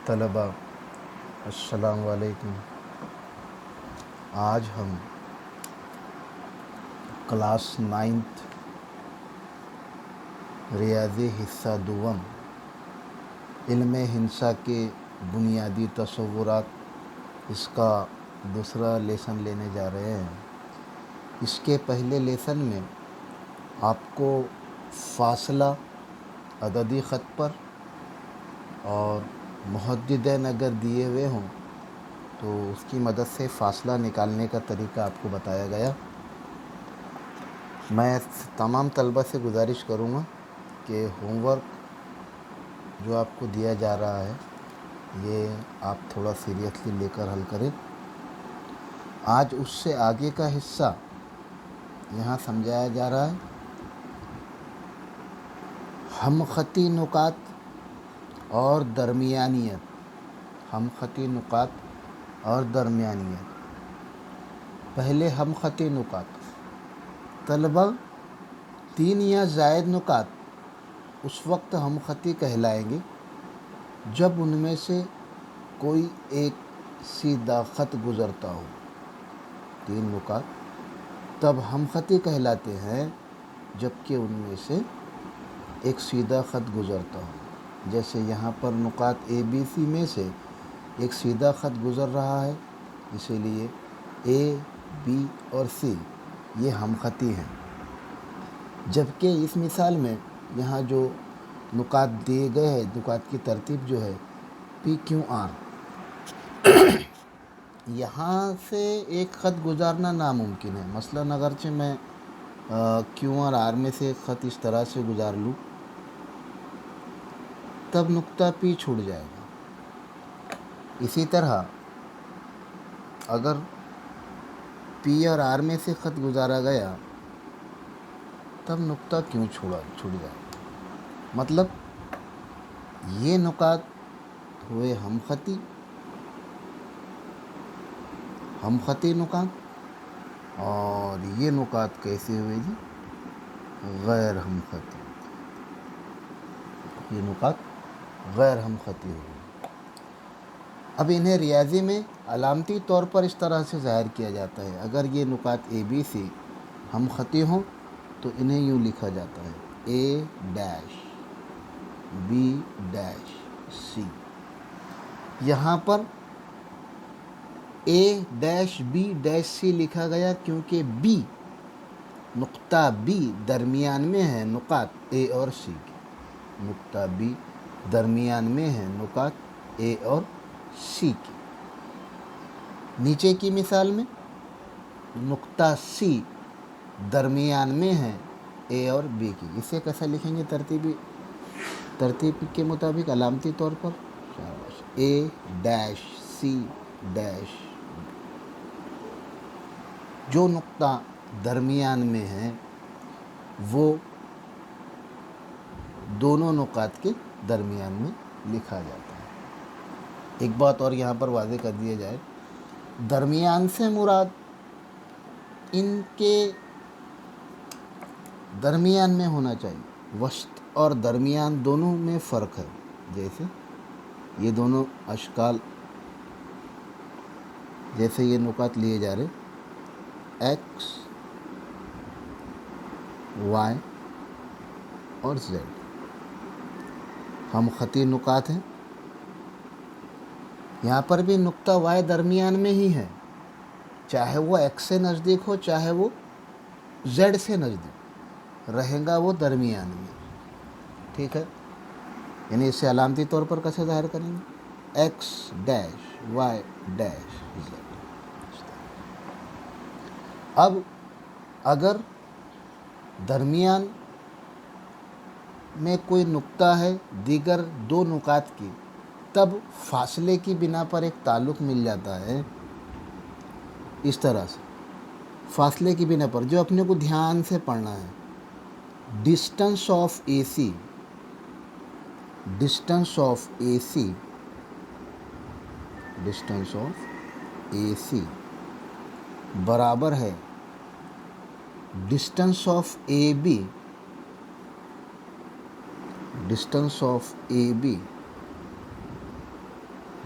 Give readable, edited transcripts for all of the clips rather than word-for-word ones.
طلبہ السلام علیکم۔ آج ہم کلاس 9 ریاضی حصہ دوم علم ہندسہ کے بنیادی تصورات اس کا دوسرا لیسن لینے جا رہے ہیں۔ اس کے پہلے لیسن میں آپ کو فاصلہ عددی خط پر اور محددین اگر دیے ہوئے ہوں تو اس کی مدد سے فاصلہ نکالنے کا طریقہ آپ کو بتایا گیا۔ میں تمام طلبہ سے گزارش کروں گا کہ ہوم ورک جو آپ کو دیا جا رہا ہے یہ آپ تھوڑا سیریسلی لے کر حل کریں۔ آج اس سے آگے کا حصہ یہاں سمجھایا جا رہا ہے۔ ہم خطی نکات اور درمیانیت۔ ہم خطی نکات اور درمیانیت۔ پہلے ہم خطی نکات۔ طلبہ 3 یا زائد نکات اس وقت ہم خطی کہلائیں گے جب ان میں سے کوئی ایک سیدھا خط گزرتا ہو۔ 3 نکات تب ہم خطی کہلاتے ہیں جبکہ ان میں سے ایک سیدھا خط گزرتا ہو۔ جیسے یہاں پر نقاط اے بی سی میں سے ایک سیدھا خط گزر رہا ہے، اسی لیے اے بی اور سی یہ ہم خطی ہیں۔ جبکہ اس مثال میں یہاں جو نکات دیے گئے ہیں، نکات کی ترتیب جو ہے پی کیو آر، یہاں سے ایک خط گزارنا ناممکن ہے۔ مثلاً اگرچہ میں کیو اور آر میں سے ایک خط اس طرح سے گزار لوں تب نقطہ پی چھوٹ جائے گا۔ اسی طرح اگر پی اور آر میں سے خط گزارا گیا تب نقطہ کیوں چھوٹ جائے گا۔ مطلب یہ نکات ہوئے ہم خطی نکات، اور یہ نکات کیسے ہوئے جی؟ غیر ہم خطی۔ یہ نکات غیر ہم خطی ہوئے۔ اب انہیں ریاضی میں علامتی طور پر اس طرح سے ظاہر کیا جاتا ہے۔ اگر یہ نکات اے بی سی ہم خطی ہوں تو انہیں یوں لکھا جاتا ہے A dash B dash c. یہاں پر A dash B dash c لکھا گیا کیونکہ بی نقطہ بی درمیان میں ہے نقاط اے اور سی کے۔ نقطہ بی درمیان میں ہے نقاط اے اور سی کے۔ نیچے کی مثال میں نقطہ سی درمیان میں ہے اے اور بی کی۔ اسے کیسا لکھیں گے ترتیب کے مطابق علامتی طور پر؟ A dash C dash. جو نقطہ درمیان میں ہے وہ دونوں نقاط کے درمیان میں لکھا جاتا ہے۔ ایک بات اور یہاں پر واضح کر دیا جائے، درمیان سے مراد ان کے درمیان میں ہونا چاہیے۔ وسط اور درمیان دونوں میں فرق ہے۔ جیسے یہ دونوں اشکال، جیسے یہ نکات لیے جا رہے ایکس وائی اور زیڈ، ہم خطی نکات ہیں۔ یہاں پر بھی نقطہ وائی درمیان میں ہی ہے، چاہے وہ ایکس سے نزدیک ہو چاہے وہ زیڈ سے نزدیک رہے گا، وہ درمیان میں۔ ٹھیک ہے، یعنی اسے علامتی طور پر کیسے ظاہر کریں گے؟ X dash y dash z. اب اگر درمیان میں کوئی نقطہ ہے دیگر 2 نکات کی، تب فاصلے کی بنا پر ایک تعلق مل جاتا ہے اس طرح سے۔ فاصلے کی بنا پر جو اپنے کو دھیان سے پڑھنا ہے، distance of A C, distance of A C, distance of A C برابر ہے distance of A B, distance of A B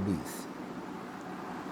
20,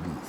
20,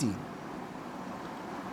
3।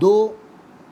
2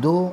2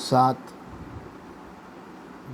7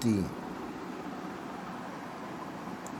3,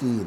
3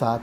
7,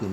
3।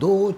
2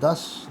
10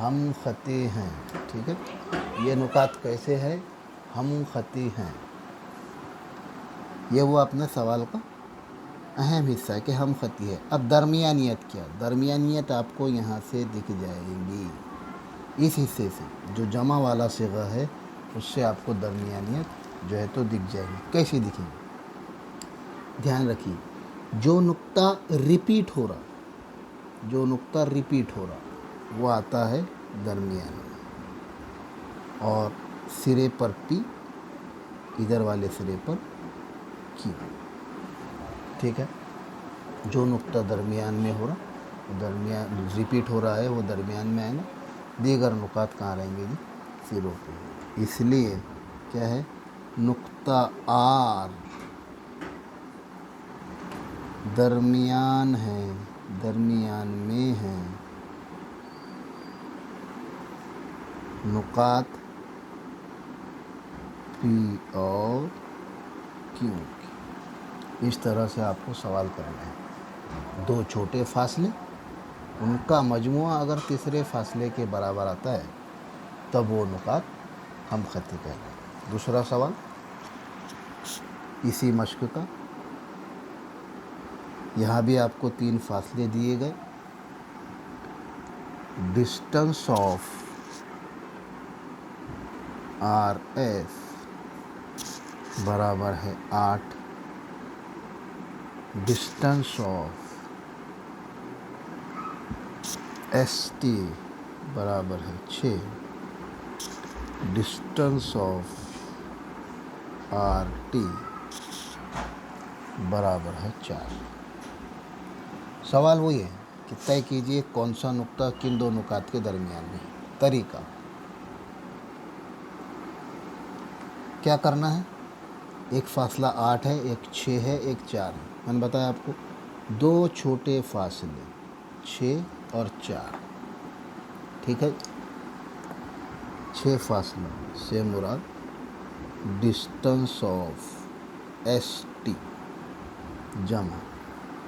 ہم خطی ہیں. ٹھیک ہے، یہ نکات کیسے ہے؟ ہم خطی ہیں. یہ وہ اپنے سوال کا اہم حصہ ہے کہ ہم خطی ہے. اب درمیانیت کیا؟ درمیانیت آپ کو یہاں سے دکھ جائے گی، اس حصے سے جو جمع والا صیغہ ہے اس سے آپ کو درمیانیت جو ہے تو دکھ جائے گی. کیسی دکھے گی؟ دھیان رکھیے، جو نقطہ ریپیٹ ہو رہا، جو نقطہ ریپیٹ ہو رہا وہ آتا ہے درمیان میں، اور سرے پر پی، ادھر والے سرے پر کیو. ٹھیک ہے، جو نقطہ درمیان میں ہو رہا، درمیان ریپیٹ ہو رہا ہے وہ درمیان میں آئے گا. دیگر نقات کہاں رہیں گے جی؟ سروں پہ. اس لیے کیا ہے؟ نقطہ آر درمیان ہے، درمیان میں ہے. نقات پی اور کیو کی. اس طرح سے آپ کو سوال کرنا ہے. دو چھوٹے فاصلے، ان کا مجموعہ اگر تیسرے فاصلے کے برابر آتا ہے تب وہ نقات ہم خطی کہتے ہیں. دوسرا سوال اسی مشق کا، یہاں بھی آپ کو 3 فاصلے دیے گئے. ڈسٹنس آف آر ایس برابر ہے 8، ڈسٹنس آف ایس ٹی برابر ہے 6، ڈسٹنس آف آر ٹی برابر ہے 4. سوال وہی ہے کہ طے کیجئے کون سا نقطہ کن دو نکات کے درمیان میں ہے. طریقہ کیا کرنا ہے؟ ایک فاصلہ 8 ہے، ایک 6 ہے، ایک 4 ہے. میں نے بتایا آپ کو دو چھوٹے فاصلے 6 اور 4. ٹھیک ہے، 6 فاصلہ سے مراد ڈسٹنس آف ایس ٹی جمع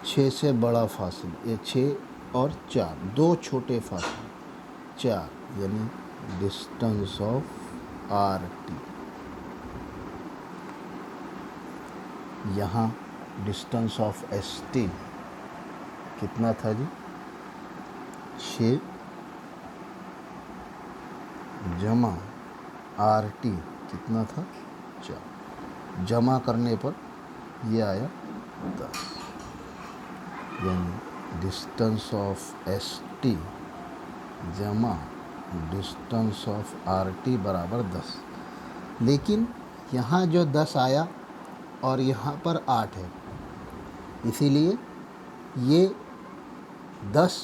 6 سے بڑا فاصلہ، یہ 6 اور 4 دو چھوٹے فاصلے 4، یعنی ڈسٹنس آف آر ٹی. یہاں ڈسٹنس آف ایس ٹی کتنا تھا جی؟ 6 جمع آر ٹی کتنا تھا؟ 4. جمع کرنے پر یہ آیا 10، یعنی ڈسٹنس آف ایس ٹی جمع ڈسٹنس آف آر ٹی برابر 10. لیکن یہاں جو 10 آیا اور یہاں پر 8 ہے، اسی لیے یہ 10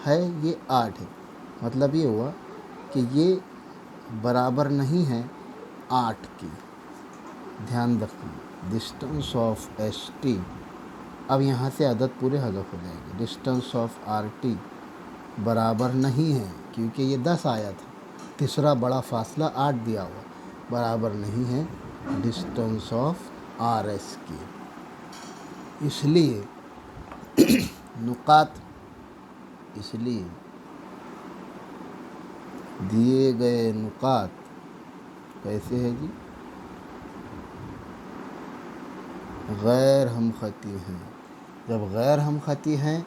ہے، یہ 8 ہے. مطلب یہ ہوا کہ یہ برابر نہیں ہے 8 کی. دھیان رکھیے، ڈسٹنس آف ایس ٹی، اب یہاں سے عدد پورے حذف ہو جائیں گے. ڈسٹنس آف آر ٹی برابر نہیں ہے کیونکہ یہ 10 آیا تھا، تیسرا بڑا فاصلہ 8 دیا ہوا، برابر نہیں ہے ڈسٹنس آف آر ایس کی. اس لیے نقات، اس لیے دیے گئے نقات کیسے ہے جی؟ غیر ہم خطی ہیں. جب غیر ہم خطی ہیں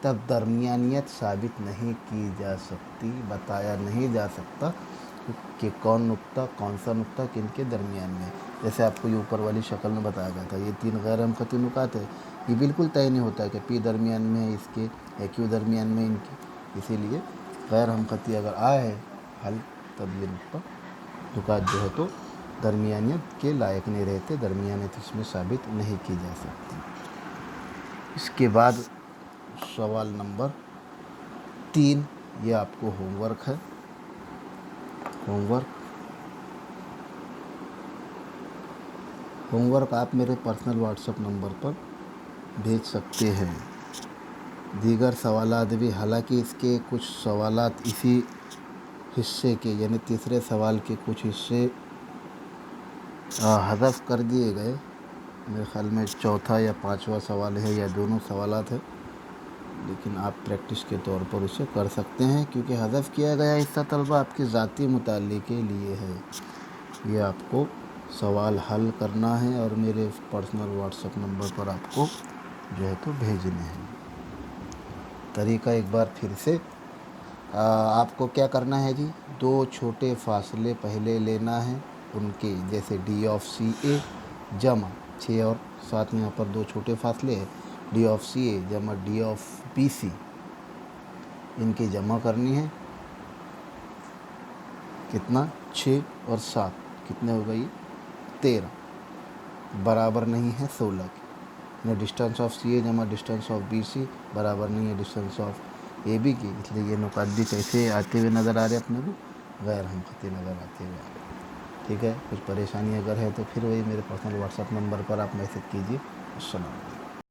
تب درمیانیت ثابت نہیں کی جا سکتی، بتایا نہیں جا سکتا کہ کون سا نقطہ کن کے درمیان میں. جیسے آپ کو یہ اوپر والی شکل میں بتایا گیا تھا، یہ 3 غیر ہم خطی نقات ہے. یہ بالکل طے نہیں ہوتا ہے کہ پی درمیان میں ہے اس کے یا کیو درمیان میں ان کی. اسی لیے غیر ہم خطی اگر آئے حل تب یہ نقات جو ہے تو درمیانیت کے لائق نہیں رہتے، درمیانیت اس میں ثابت نہیں کی جا سکتی. اس کے بعد سوال نمبر 3، یہ آپ کو ہوم ورک ہے. ہوم ورک آپ میرے پرسنل واٹس ایپ نمبر پر بھیج سکتے ہیں. دیگر سوالات بھی، حالانکہ اس کے کچھ سوالات اسی حصے کے یعنی تیسرے سوال کے کچھ حصے حذف کر دیے گئے. میرے خیال میں چوتھا یا 5واں سوال ہے یا دونوں سوالات ہیں. لیکن آپ پریکٹس کے طور پر اسے کر سکتے ہیں، کیونکہ حذف کیا گیا حصہ طلبہ آپ کے ذاتی مطالعے کے لیے ہے۔ یہ آپ کو سوال حل کرنا ہے اور میرے پرسنل واٹس ایپ نمبر پر آپ کو جو ہے تو بھیجنے ہیں۔ طریقہ ایک بار پھر سے، آپ کو کیا کرنا ہے جی، 2 چھوٹے فاصلے پہلے لینا ہے ان کے، جیسے ڈی آف سی اے جمع 6 اور 7 میں یہاں پر 2 چھوٹے فاصلے ہیں، ڈی آف سی اے جمع ڈی آف بی سی، ان کی جمع کرنی ہے۔ کتنا؟ 6 اور 7 کتنے ہو گئی؟ 13 برابر نہیں ہے 16 کی، یعنی ڈسٹینس آف سی اے جمع ڈسٹینس آف بی سی برابر نہیں ہے ڈسٹینس آف اے بی کی، اس لیے یہ نکات بھی کیسے آتے ہوئے نظر آ رہے ہیں اپنے کو؟ غیر ہم خطی نظر آتے ہوئے آ رہے ہیں۔ ٹھیک ہے، کچھ پریشانی اگر ہے تو پھر وہی میرے پرسنل واٹس ایپ نمبر پر آپ میسج کیجیے۔ السلام علیکم۔